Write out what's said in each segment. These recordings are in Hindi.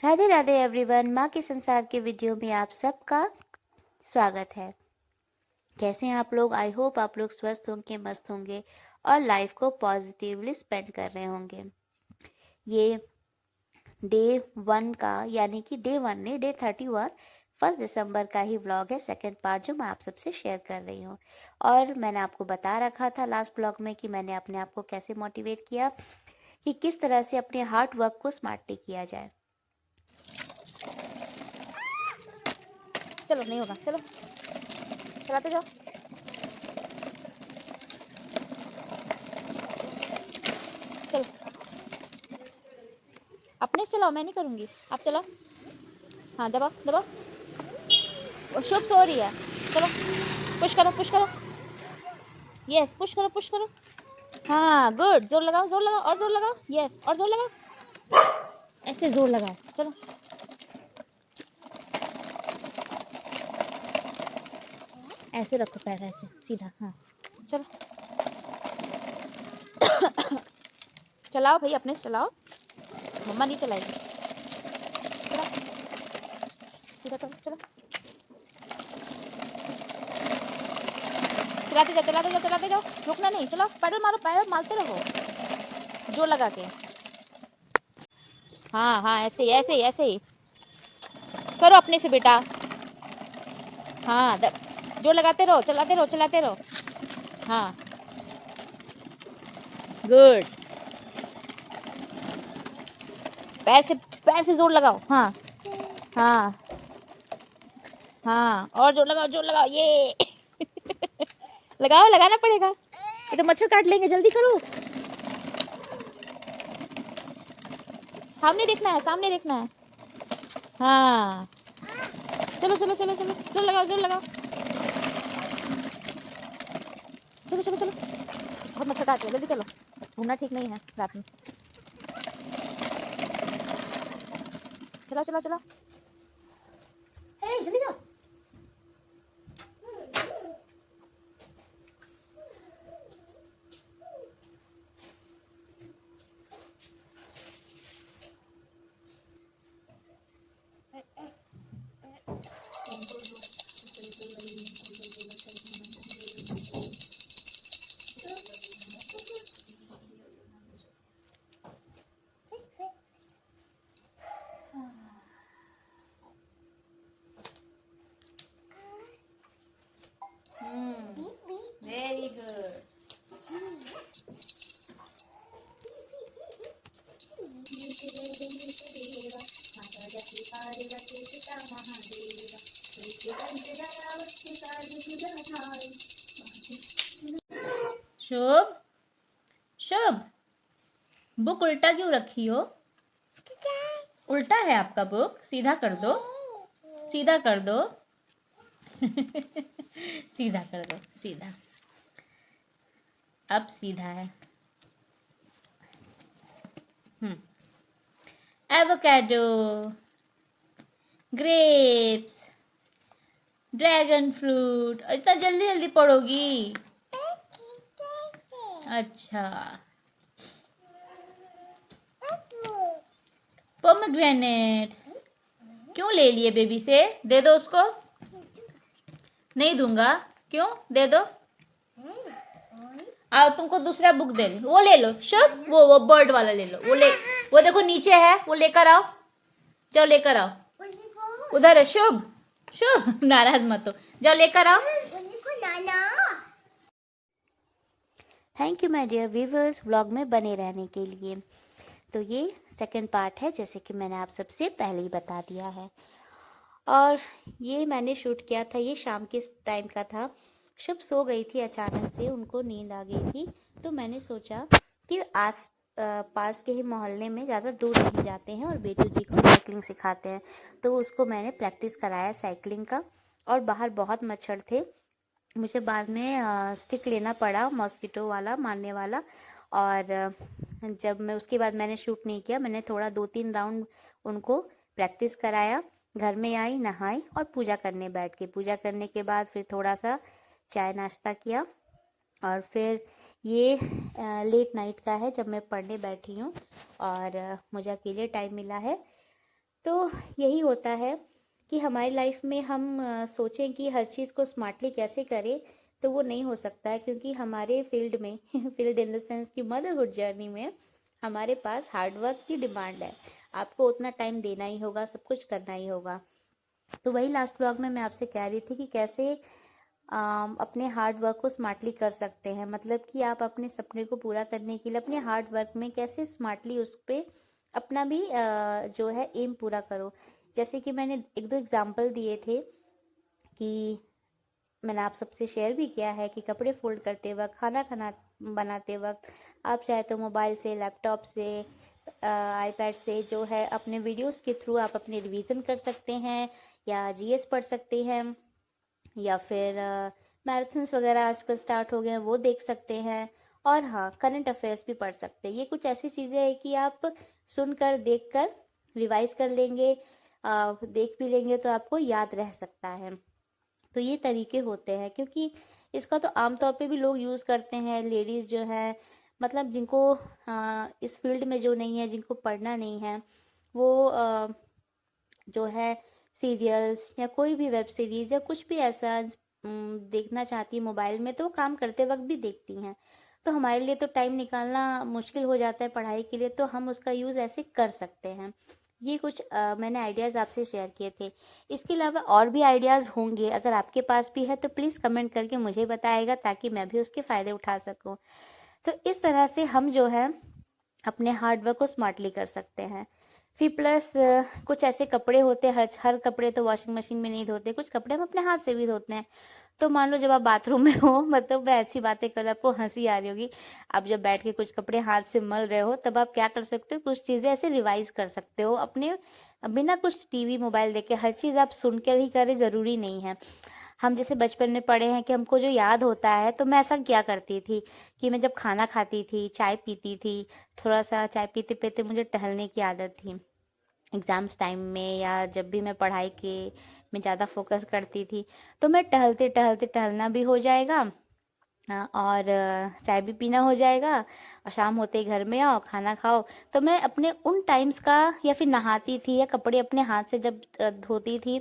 राधे राधे एवरीवन, माँ के संसार के वीडियो में आप सबका स्वागत है। कैसे हैं आप लोग? आई होप आप लोग स्वस्थ होंगे, मस्त होंगे और लाइफ को पॉजिटिवली स्पेंड कर रहे होंगे। ये डे 1 का, यानी कि डे 1 नहीं, डे 31 1 दिसंबर का ही व्लॉग है, सेकंड पार्ट, जो मैं आप सबसे शेयर कर रही हूँ। और मैंने आपको बता रखा था लास्ट व्लॉग में कि मैंने अपने आप को कैसे मोटिवेट किया कि किस तरह से अपने हार्ड वर्क को स्मार्टली किया जाए। चलो, नहीं होगा, चलो चलाते जाओ। चलो अपने से चलाओ, मैं नहीं करूँगी, आप चलाओ। हाँ, दबाओ दबाओ। शुभ सो रही है, चलो पुश करो पुश करो। यस, पुश करो पुश करो। हाँ गुड, जोर लगाओ और जोर लगाओ। यस, और जोर लगाओ, ऐसे जोर लगाओ। चलो ऐसे रखो पैर, ऐसे सीधा। हाँ चलो चलाओ भाई, अपने से चलाओ, मम्मा नहीं चलाएगी। चलो सीधा करो, चलो चलाते जाओ, रुकना नहीं। चलो पैडल मारो, पैडल मारते रहो जोर लगा के। हाँ हाँ, ऐसे ही ऐसे ही ऐसे ही करो अपने से बेटा। हाँ जोर लगाते रहो, चलाते रहो। हाँ गुड, पैर से जोर लगाओ। हाँ हाँ हाँ, और जोर लगाओ ये लगाओ, लगाना पड़ेगा, ये तो मच्छर काट लेंगे, जल्दी करो। सामने देखना है, सामने देखना है। हाँ चलो जोर लगाओ चलो बहुत मच्छर काट रहे, जल्दी चलो, घूमना ठीक नहीं है रात में। चलो जल्दी जाओ। Very good. Shubh Shubh, book उल्टा क्यों रखी हो? उल्टा है आपका बुक, सीधा कर दो, सीधा कर दो सीधा कर दो, सीधा, अब सीधा है। Avocado, grapes, dragon fruit. इतना जल्दी जल्दी पढ़ोगी? अच्छा, पोमेग्रेनेट क्यों ले लिए बेबी से? दे दो उसको। नहीं दूंगा, क्यों? दे दो। आओ तुमको दूसरा बुक दे, वो ले लो शुभ, वो बर्ड वाला ले लो, वो देखो नीचे है, वो लेकर आओ, जाओ लेकर आओ, उधर है। शुभ शुभ नाराज मत हो, जाओ लेकर आओ। Thank you my dear viewers, vlog में बने रहने के लिए। तो ये सेकंड पार्ट है, जैसे कि मैंने आप सबसे पहले ही बता दिया है। और ये मैंने शूट किया था, ये शाम के टाइम का था। शुभ सो गई थी, अचानक से उनको नींद आ गई थी, तो मैंने सोचा कि पास के ही मोहल्ले में ज़्यादा दूर नहीं जाते हैं और बेटू जी को साइकिलिंग सिखाते हैं। तो उसको मैंने प्रैक्टिस कराया साइकिलिंग का। और बाहर बहुत मच्छर थे, मुझे बाद में स्टिक लेना पड़ा मॉस्किटो वाला मारने वाला। और जब मैं उसके बाद मैंने शूट नहीं किया, मैंने थोड़ा 2-3 राउंड उनको प्रैक्टिस कराया। घर में आई, नहाई और पूजा करने बैठ गई। पूजा करने के बाद फिर थोड़ा सा चाय नाश्ता किया और फिर ये लेट नाइट का है जब मैं पढ़ने बैठी हूँ और मुझे अकेले टाइम मिला है। तो यही होता है कि हमारी लाइफ में हम सोचें कि हर चीज़ को स्मार्टली कैसे करें, तो वो नहीं हो सकता है, क्योंकि हमारे फील्ड में फील्ड इन द सेंस कि मदरहुड जर्नी में हमारे पास हार्ड वर्क की डिमांड है। आपको उतना टाइम देना ही होगा, सब कुछ करना ही होगा। तो वही लास्ट ब्लॉग में मैं आपसे कह रही थी कि कैसे अपने हार्ड वर्क को स्मार्टली कर सकते हैं। मतलब कि आप अपने सपने को पूरा करने के लिए अपने हार्ड वर्क में कैसे स्मार्टली उस पर अपना भी जो है एम पूरा करो। जैसे कि मैंने 1-2 एग्जाम्पल दिए थे कि मैंने आप सबसे शेयर भी किया है कि कपड़े फोल्ड करते वक्त, खाना खाना बनाते वक्त आप चाहे तो मोबाइल से, लैपटॉप से, आईपैड से जो है अपने वीडियोस के थ्रू आप अपने रिवीजन कर सकते हैं या जीएस पढ़ सकते हैं या फिर मैराथन्स वगैरह आजकल स्टार्ट हो गए हैं वो देख सकते हैं। और हाँ, करंट अफेयर्स भी पढ़ सकते हैं। ये कुछ ऐसी चीज़ें हैं कि आप सुनकर, देखकर रिवाइज कर लेंगे, देख भी लेंगे तो आपको याद रह सकता है। तो ये तरीके होते हैं, क्योंकि इसका तो आमतौर पे भी लोग यूज़ करते हैं, लेडीज़ जो है, मतलब जिनको इस फील्ड में जो नहीं है, जिनको पढ़ना नहीं है, वो जो है सीरियल्स या कोई भी वेब सीरीज़ या कुछ भी ऐसा देखना चाहती है मोबाइल में, तो वो काम करते वक्त भी देखती हैं। तो हमारे लिए तो टाइम निकालना मुश्किल हो जाता है पढ़ाई के लिए, तो हम उसका यूज़ ऐसे कर सकते हैं। ये कुछ मैंने आइडियाज़ आपसे शेयर किए थे। इसके अलावा और भी आइडियाज़ होंगे, अगर आपके पास भी है तो प्लीज़ कमेंट करके मुझे बताइएगा ताकि मैं भी उसके फ़ायदे उठा सकूं। तो इस तरह से हम जो है अपने हार्ड वर्क को स्मार्टली कर सकते हैं। फिर प्लस कुछ ऐसे कपड़े होते हैं, हर हर कपड़े तो वॉशिंग मशीन में नहीं धोते, कुछ कपड़े हम अपने हाथ से भी धोते हैं। तो मान लो जब आप बाथरूम में हो, मतलब मैं ऐसी बातें कर, आपको हंसी आ रही होगी, आप जब बैठ के कुछ कपड़े हाथ से मल रहे हो, तब आप क्या कर सकते हो, कुछ चीज़ें ऐसे रिवाइज कर सकते हो अपने, बिना कुछ टीवी मोबाइल देखे। हर चीज़ आप सुन कर ही करें, ज़रूरी नहीं है। हम जैसे बचपन में पढ़े हैं कि हमको जो याद होता है, तो मैं ऐसा क्या करती थी कि मैं जब खाना खाती थी, चाय पीती थी, थोड़ा सा चाय पीते पीते मुझे टहलने की आदत थी एग्ज़ाम्स टाइम में, या जब भी मैं पढ़ाई के में ज़्यादा फोकस करती थी, तो मैं टहलते टहलते, टहलना भी हो जाएगा और चाय भी पीना हो जाएगा, और शाम होते ही घर में आओ, खाना खाओ। तो मैं अपने उन टाइम्स का, या फिर नहाती थी या कपड़े अपने हाथ से जब धोती थी,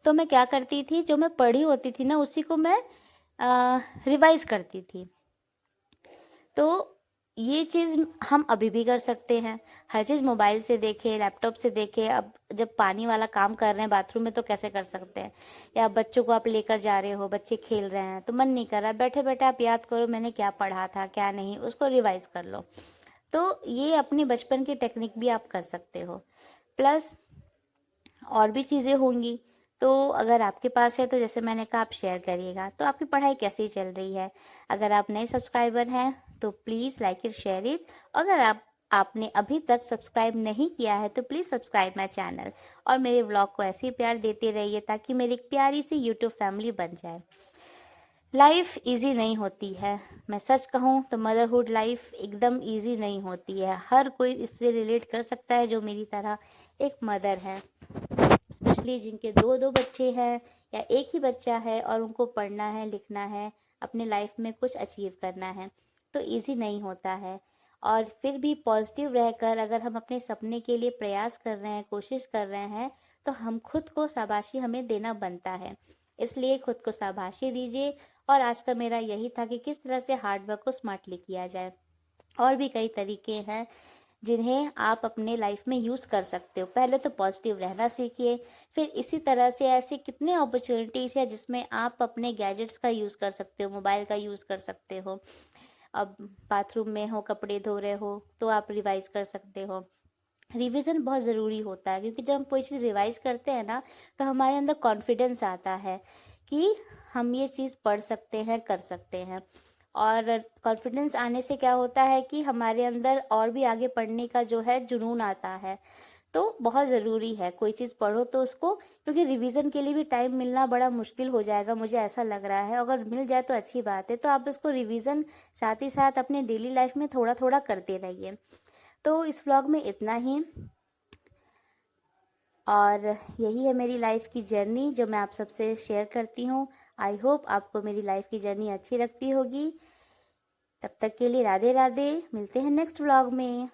तो मैं क्या करती थी, जो मैं पढ़ी होती थी ना उसी को मैं रिवाइज करती थी। तो ये चीज़ हम अभी भी कर सकते हैं। हर चीज़ मोबाइल से देखे, लैपटॉप से देखे। अब जब पानी वाला काम कर रहे हैं बाथरूम में तो कैसे कर सकते हैं, या बच्चों को आप लेकर जा रहे हो, बच्चे खेल रहे हैं तो मन नहीं कर रहा, बैठे बैठे आप याद करो मैंने क्या पढ़ा था क्या नहीं, उसको रिवाइज कर लो। तो ये अपने बचपन की टेक्निक भी आप कर सकते हो। प्लस और भी चीज़ें होंगी, तो अगर आपके पास है तो जैसे मैंने कहा आप शेयर करिएगा। तो आपकी पढ़ाई कैसी चल रही है? अगर आप नए सब्सक्राइबर हैं तो please like it, share it. अगर आपने अभी तक सब्सक्राइब नहीं किया है तो प्लीज़ सब्सक्राइब माई चैनल और मेरे व्लॉग को ऐसे ही प्यार देते रहिए ताकि मेरी एक प्यारी सी यूट्यूब फैमिली बन जाए। लाइफ इजी नहीं होती है, मैं सच कहूँ तो मदरहुड लाइफ एकदम इजी नहीं होती है। हर कोई इससे रिलेट कर सकता है जो मेरी तरह एक मदर है, स्पेशली जिनके 2-2 बच्चे हैं या एक ही बच्चा है और उनको पढ़ना है, लिखना है, अपने लाइफ में कुछ अचीव करना है, तो इजी नहीं होता है। और फिर भी पॉजिटिव रहकर अगर हम अपने सपने के लिए प्रयास कर रहे हैं, कोशिश कर रहे हैं, तो हम खुद को शाबाशी हमें देना बनता है। इसलिए खुद को शाबाशी दीजिए। और आज का मेरा यही था कि किस तरह से हार्ड वर्क को स्मार्टली किया जाए। और भी कई तरीके हैं जिन्हें आप अपने लाइफ में यूज़ कर सकते हो। पहले तो पॉजिटिव रहना सीखिए, फिर इसी तरह से ऐसे कितने अपॉर्चुनिटीज़ है जिसमें आप अपने गैजेट्स का यूज़ कर सकते हो, मोबाइल का यूज़ कर सकते हो। अब बाथरूम में हो, कपड़े धो रहे हो, तो आप रिवाइज कर सकते हो। रिवीजन बहुत ज़रूरी होता है, क्योंकि जब हम कोई चीज़ रिवाइज करते हैं ना, तो हमारे अंदर कॉन्फिडेंस आता है कि हम ये चीज़ पढ़ सकते हैं, कर सकते हैं। और कॉन्फिडेंस आने से क्या होता है कि हमारे अंदर और भी आगे पढ़ने का जो है जुनून आता है। तो बहुत ज़रूरी है कोई चीज़ पढ़ो तो उसको, क्योंकि रिवीजन के लिए भी टाइम मिलना बड़ा मुश्किल हो जाएगा, मुझे ऐसा लग रहा है। अगर मिल जाए तो अच्छी बात है, तो आप उसको रिवीजन साथ ही साथ अपने डेली लाइफ में थोड़ा थोड़ा करते रहिए। तो इस व्लॉग में इतना ही, और यही है मेरी लाइफ की जर्नी जो मैं आप सबसे शेयर करती हूँ। आई होप आपको मेरी लाइफ की जर्नी अच्छी लगती होगी। तब तक के लिए राधे राधे, मिलते हैं नेक्स्ट व्लॉग में।